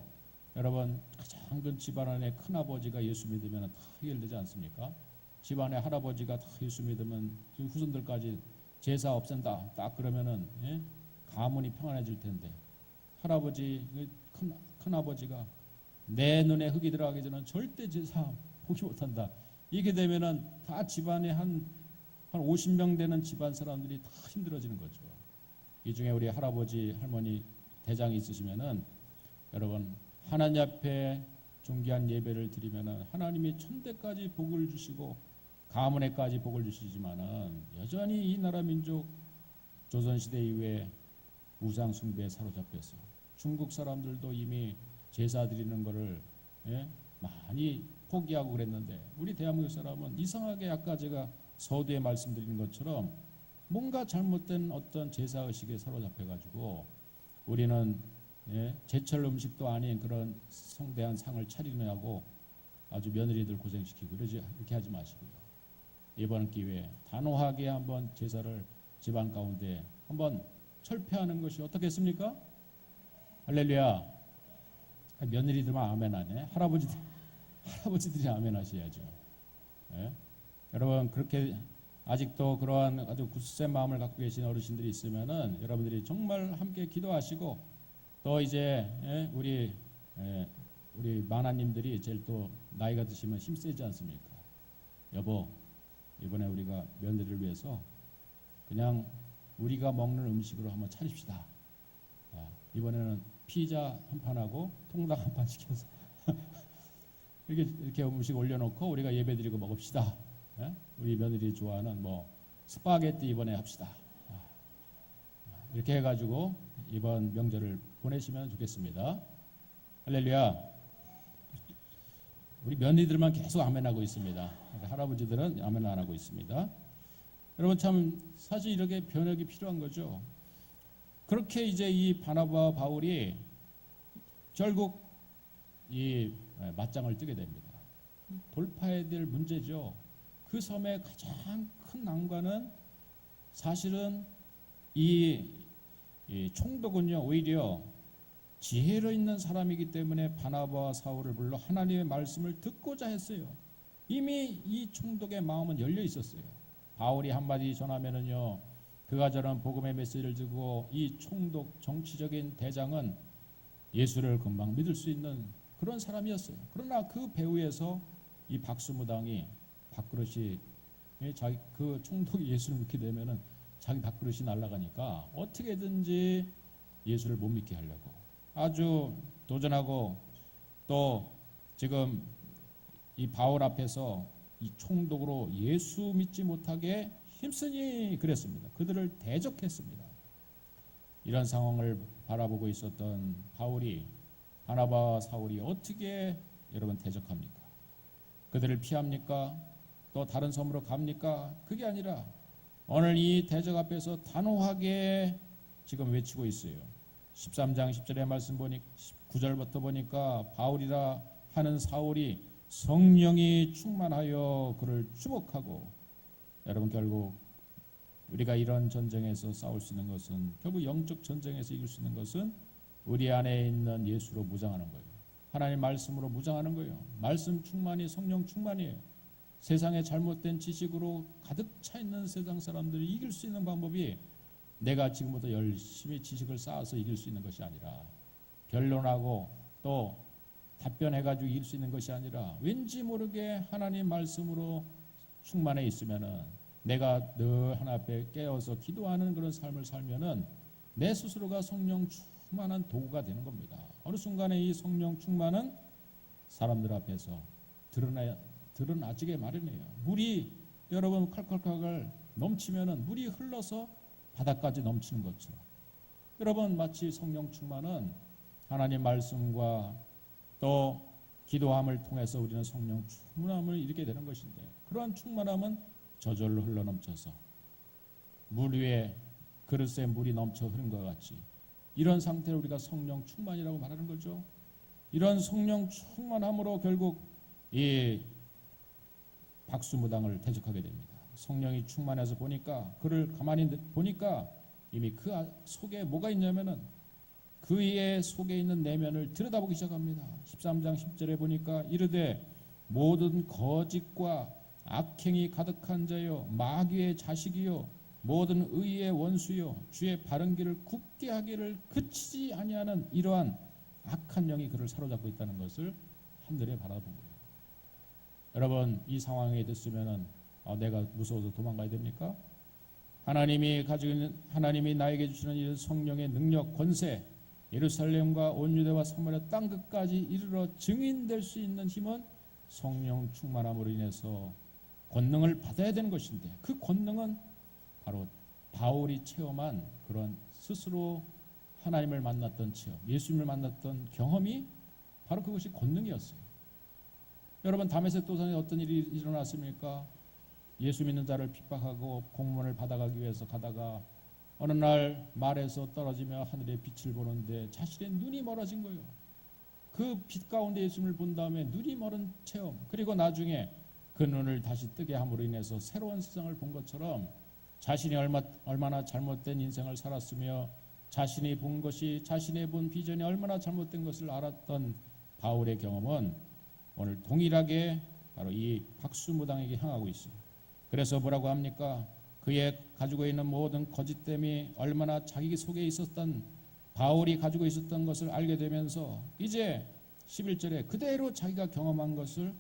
여러분 가장 큰 집안 안에 큰아버지가 예수 믿으면 다 해결되지 않습니까? 집안에 할아버지가 다 예수 믿으면 지금 후손들까지 제사 없앤다. 딱 그러면은 가문이 평안해질 텐데 할아버지 큰아버지가 내 눈에 흙이 들어가기 전에 절대 제사 포기 못한다. 이게 되면은 다 집안에 한 50명 되는 집안 사람들이 다 힘들어지는 거죠. 이 중에 우리 할아버지 할머니 대장이 있으시면은 여러분 하나님 앞에 존귀한 예배를 드리면은 하나님이 천대까지 복을 주시고 가문에까지 복을 주시지만은 여전히 이 나라 민족 조선시대 이후에 우상 숭배에 사로잡혔어요. 중국 사람들도 이미 제사 드리는 거를 많이 포기하고 그랬는데 우리 대한민국 사람은 이상하게 아까 제가 서두에 말씀드린 것처럼 뭔가 잘못된 어떤 제사의식에 사로잡혀가지고 우리는 제철 음식도 아닌 그런 성대한 상을 차리느냐고 아주 며느리들 고생시키고 이렇게 하지 마시고요. 이번 기회에 단호하게 한번 제사를 집안 가운데 한번 철폐하는 것이 어떻겠습니까? 할렐루야. 며느리들만 아멘 하네. 할아버지들이 아멘 하셔야죠. 여러분 그렇게 아직도 그러한 아주 굳센 마음을 갖고 계신 어르신들이 있으면은 여러분들이 정말 함께 기도하시고 또 이제 우리 마나님들이 제일 또 나이가 드시면 힘세지 않습니까? 여보 이번에 우리가 며느리를 위해서 그냥 우리가 먹는 음식으로 한번 차립시다. 이번에는 피자 한 판하고 통닭 한 판 시켜서 이렇게 음식 올려놓고 우리가 예배드리고 먹읍시다. 우리 며느리 좋아하는 스파게티 이번에 합시다. 이렇게 해가지고 이번 명절을 보내시면 좋겠습니다. 할렐루야. 우리 며느리들만 계속 아멘하고 있습니다. 할아버지들은 아멘 안 하고 있습니다. 여러분 참 사실 이렇게 변혁이 필요한 거죠. 그렇게 이제 이 바나바와 바울이 결국 이 맞짱을 뜨게 됩니다. 돌파해야 될 문제죠. 그 섬의 가장 큰 난관은 사실은 이 총독은요 오히려 지혜로 있는 사람이기 때문에 바나바와 사울을 불러 하나님의 말씀을 듣고자 했어요. 이미 이 총독의 마음은 열려 있었어요. 바울이 한마디 전하면은요, 그가 전한 복음의 메시지를 듣고 이 총독 정치적인 대장은 예수를 금방 믿을 수 있는 그런 사람이었어요. 그러나 그 배후에서 이 박수무당이 밥그릇이 자기 그 총독이 예수를 믿게 되면은 자기 밥그릇이 날아가니까 어떻게든지 예수를 못 믿게 하려고 아주 도전하고, 또 지금 이 바울 앞에서 이 총독으로 예수 믿지 못하게 힘쓰니 그랬습니다. 그들을 대적했습니다. 이런 상황을 바라보고 있었던 바울이, 바나바와 사울이 어떻게 여러분 대적합니까? 그들을 피합니까? 또 다른 섬으로 갑니까? 그게 아니라 오늘 이 대적 앞에서 단호하게 지금 외치고 있어요. 13장 10절의 말씀 보니 9절부터 보니까 바울이라 하는 사울이 성령이 충만하여 그를 주목하고, 여러분 결국 우리가 이런 전쟁에서 싸울 수 있는 것은, 결국 영적 전쟁에서 이길 수 있는 것은 우리 안에 있는 예수로 무장하는 거예요. 하나님 말씀으로 무장하는 거예요. 말씀 충만이 성령 충만이에요. 세상에 잘못된 지식으로 가득 차 있는 세상 사람들이 이길 수 있는 방법이 내가 지금부터 열심히 지식을 쌓아서 이길 수 있는 것이 아니라, 변론하고 또 답변해가지고 이길 수 있는 것이 아니라, 왠지 모르게 하나님 말씀으로 충만해 있으면은, 내가 늘 하나 앞에 깨어서 기도하는 그런 삶을 살면은 내 스스로가 성령 충만한 도구가 되는 겁니다. 어느 순간에 이 성령 충만은 사람들 앞에서 드러나지게 마련이에요. 물이 여러분 칼칼칼 넘치면은 물이 흘러서 바닥까지 넘치는 것처럼, 여러분 마치 성령 충만은 하나님 말씀과 또 기도함을 통해서 우리는 성령 충만함을 이루게 되는 것인데, 그러한 충만함은 저절로 흘러넘쳐서 물 위에 그릇에 물이 넘쳐 흐른 것 같이, 이런 상태를 우리가 성령 충만이라고 말하는 거죠. 이런 성령 충만함으로 결국 이 박수무당을 대적하게 됩니다. 성령이 충만해서 보니까, 그를 가만히 보니까 이미 그 속에 뭐가 있냐면은 그의 속에 있는 내면을 들여다보기 시작합니다. 13장 10절에 보니까 이르되 모든 거짓과 악행이 가득한 자요 마귀의 자식이요 모든 의의 원수요 주의 바른 길을 굳게 하기를 그치지 아니하는 이러한 악한 영이 그를 사로잡고 있다는 것을 한눈에 바라본 거예요. 여러분 이 상황에 됐으면은 내가 무서워서 도망가야 됩니까? 하나님이 가지고 있는, 하나님이 나에게 주시는 이 성령의 능력, 권세, 예루살렘과 온 유대와 사마리아 땅 끝까지 이르러 증인될 수 있는 힘은 성령 충만함으로 인해서 권능을 받아야 되는 것인데, 그 권능은 바로 바울이 체험한 그런 스스로 하나님을 만났던 체험, 예수님을 만났던 경험이 바로 그것이 권능이었어요. 여러분 다메섹 도상에 어떤 일이 일어났습니까? 예수 믿는 자를 핍박하고 공문을 받아가기 위해서 가다가 어느 날 말에서 떨어지며 하늘의 빛을 보는데 자신의 눈이 멀어진 거예요. 그 빛 가운데 예수님을 본 다음에 눈이 멀은 체험, 그리고 나중에 그 눈을 다시 뜨게 함으로 인해서 새로운 세상을 본 것처럼 자신이 얼마나 잘못된 인생을 살았으며 자신이 본 것이, 자신의 본 비전이 얼마나 잘못된 것을 알았던 바울의 경험은 오늘 동일하게 바로 이 박수무당에게 향하고 있어요. 그래서 뭐라고 합니까? 그의 가지고 있는 모든 거짓됨이 얼마나 자기 속에 있었던, 바울이 가지고 있었던 것을 알게 되면서 이제 11절에 그대로 자기가 경험한 것을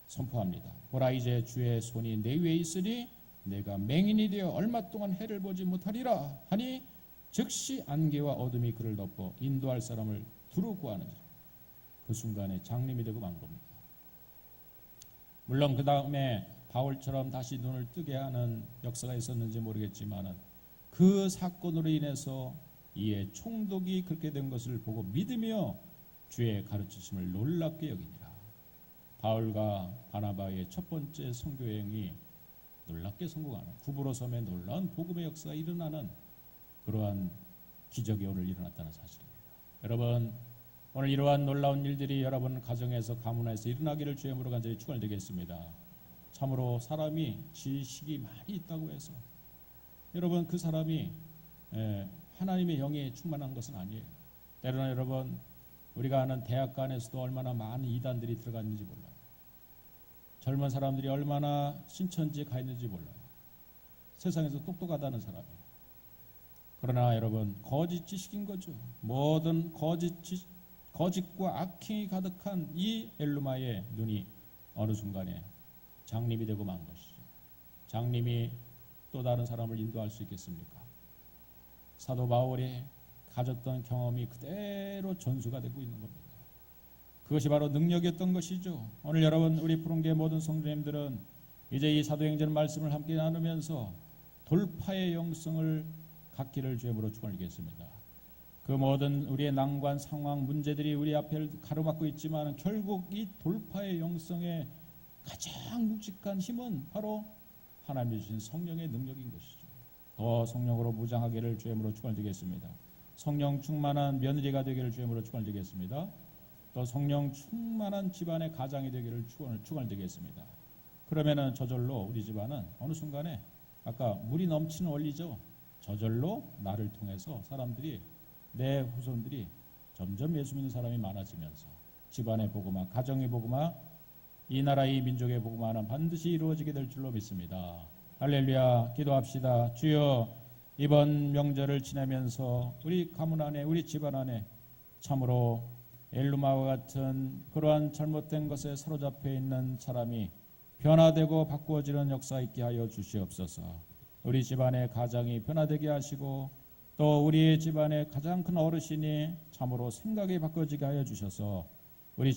선포합니다. 보라 이제 주의 손이 내 위에 있으니 내가 맹인이 되어 얼마 동안 해를 보지 못하리라 하니 즉시 안개와 어둠이 그를 덮어 인도할 사람을 두루 구하는지라. 그 순간에 장님이 되고 만 겁니다. 물론 그 다음에 바울처럼 다시 눈을 뜨게 하는 역사가 있었는지 모르겠지만 그 사건으로 인해서 이에 총독이 그렇게 된 것을 보고 믿으며 주의 가르치심을 놀랍게 여기니라. 바울과 바나바의 첫 번째 선교 여행이 놀랍게 성공하는, 구부로 섬에 놀라운 복음의 역사가 일어나는 그러한 기적이 오늘 일어났다는 사실입니다. 여러분 오늘 이러한 놀라운 일들이 여러분 가정에서 가문에서 일어나기를 주의 이름으로 간절히 축원드리겠습니다. 참으로 사람이 지식이 많이 있다고 해서 여러분 그 사람이 하나님의 영에 충만한 것은 아니에요. 때로는 여러분 우리가 아는 대학가 안에서도 얼마나 많은 이단들이 들어갔는지 몰라요. 젊은 사람들이 얼마나 신천지에 가 있는지 몰라요. 세상에서 똑똑하다는 사람이에요. 그러나 여러분 거짓 지식인 거죠. 모든 거짓과 악행이 가득한 이 엘루마의 눈이 어느 순간에 장님이 되고 만 것이죠. 장님이 또 다른 사람을 인도할 수 있겠습니까? 사도 바울이 가졌던 경험이 그대로 전수가 되고 있는 겁니다. 그것이 바로 능력이었던 것이죠. 오늘 여러분 우리 푸른교회 모든 성도님들은 이제 이 사도행전 말씀을 함께 나누면서 돌파의 영성을 갖기를 주님으로 축원드리겠습니다. 그 모든 우리의 난관, 상황, 문제들이 우리 앞을 가로막고 있지만 결국 이 돌파의 영성의 가장 묵직한 힘은 바로 하나님이 주신 성령의 능력인 것이죠. 더 성령으로 무장하기를 주님으로 축원드리겠습니다. 성령 충만한 며느리가 되기를 주님으로 축원드리겠습니다. 또 성령 충만한 집안의 가장이 되기를 축원드리겠습니다. 그러면은 저절로 우리 집안은 어느 순간에 아까 물이 넘치는 원리죠. 저절로 나를 통해서 사람들이 내 후손들이 점점 예수 믿는 사람이 많아지면서 집안의 복음화, 가정의 복음화, 이 나라 이 민족의 복음화는 반드시 이루어지게 될 줄로 믿습니다. 할렐루야. 기도합시다. 주여, 이번 명절을 지내면서 우리 가문 안에 우리 집안 안에 참으로 엘루마와 같은 그러한 잘못된 것에 사로잡혀 있는 사람이 변화되고 바꾸어지는 역사 있게 하여 주시옵소서. 우리 집안의 가장이 변화되게 하시고 또 우리 집안의 가장 큰 어르신이 참으로 생각이 바꿔지게 하여 주셔서